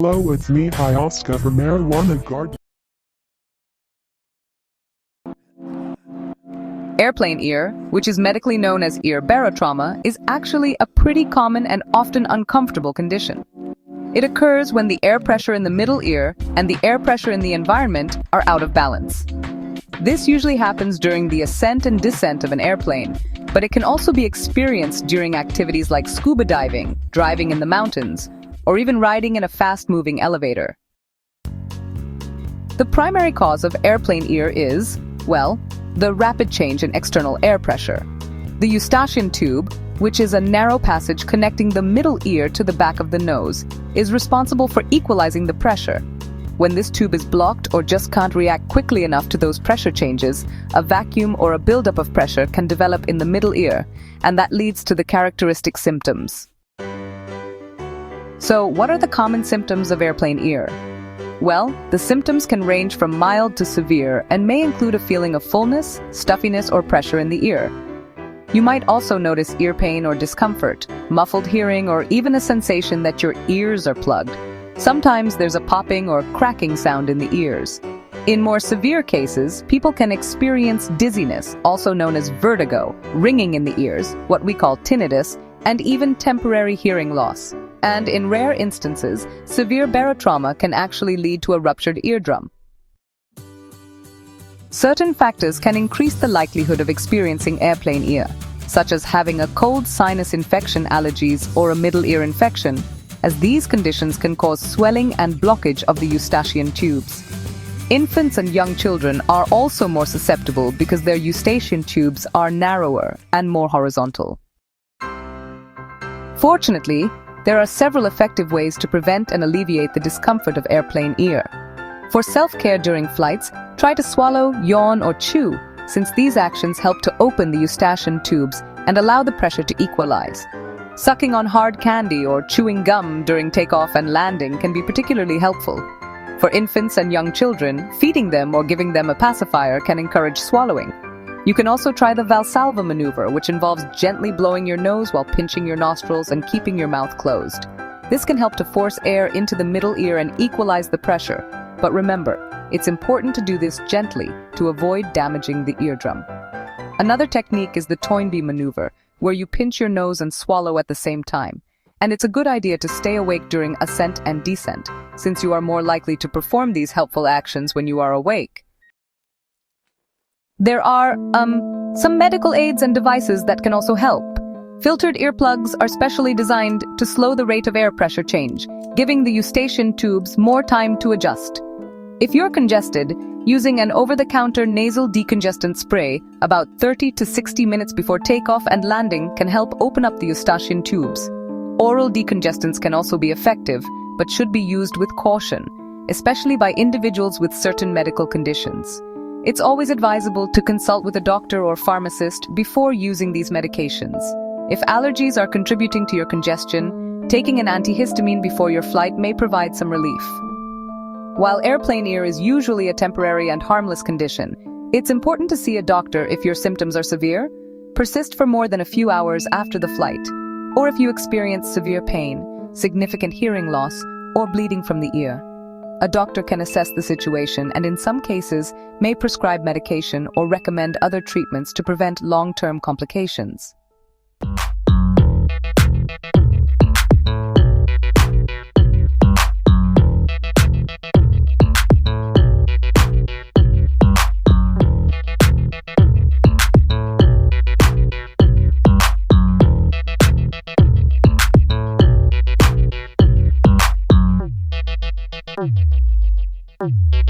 Hello, it's me, Oscar from Marijuana Garden. Airplane ear, which is medically known as ear barotrauma, is actually a pretty common and often uncomfortable condition. It occurs when the air pressure in the middle ear and the air pressure in the environment are out of balance. This usually happens during the ascent and descent of an airplane, but it can also be experienced during activities like scuba diving, driving in the mountains, or even riding in a fast-moving elevator. The primary cause of airplane ear is, well, the rapid change in external air pressure. The Eustachian tube, which is a narrow passage connecting the middle ear to the back of the nose, is responsible for equalizing the pressure. When this tube is blocked or just can't react quickly enough to those pressure changes, a vacuum or a buildup of pressure can develop in the middle ear, and that leads to the characteristic symptoms. So, what are the common symptoms of airplane ear? Well, the symptoms can range from mild to severe and may include a feeling of fullness, stuffiness, or pressure in the ear. You might also notice ear pain or discomfort, muffled hearing, or even a sensation that your ears are plugged. Sometimes there's a popping or cracking sound in the ears. In more severe cases, people can experience dizziness, also known as vertigo, ringing in the ears, what we call tinnitus, and even temporary hearing loss. And in rare instances, severe barotrauma can actually lead to a ruptured eardrum. Certain factors can increase the likelihood of experiencing airplane ear, such as having a cold sinus infection, allergies, or a middle ear infection, as these conditions can cause swelling and blockage of the Eustachian tubes. Infants and young children are also more susceptible because their Eustachian tubes are narrower and more horizontal. Fortunately, there are several effective ways to prevent and alleviate the discomfort of airplane ear. For self-care during flights, try to swallow, yawn, or chew, since these actions help to open the Eustachian tubes and allow the pressure to equalize. Sucking on hard candy or chewing gum during takeoff and landing can be particularly helpful. For infants and young children, feeding them or giving them a pacifier can encourage swallowing. You can also try the Valsalva maneuver, which involves gently blowing your nose while pinching your nostrils and keeping your mouth closed. This can help to force air into the middle ear and equalize the pressure. But remember, it's important to do this gently to avoid damaging the eardrum. Another technique is the Toynbee maneuver, where you pinch your nose and swallow at the same time. And it's a good idea to stay awake during ascent and descent, since you are more likely to perform these helpful actions when you are awake. There are, some medical aids and devices that can also help. Filtered earplugs are specially designed to slow the rate of air pressure change, giving the Eustachian tubes more time to adjust. If you're congested, using an over-the-counter nasal decongestant spray about 30 to 60 minutes before takeoff and landing can help open up the Eustachian tubes. Oral decongestants can also be effective, but should be used with caution, especially by individuals with certain medical conditions. It's always advisable to consult with a doctor or pharmacist before using these medications. If allergies are contributing to your congestion, taking an antihistamine before your flight may provide some relief. While airplane ear is usually a temporary and harmless condition, it's important to see a doctor if your symptoms are severe, persist for more than a few hours after the flight, or if you experience severe pain, significant hearing loss, or bleeding from the ear. A doctor can assess the situation and in some cases may prescribe medication or recommend other treatments to prevent long-term complications. Thank you.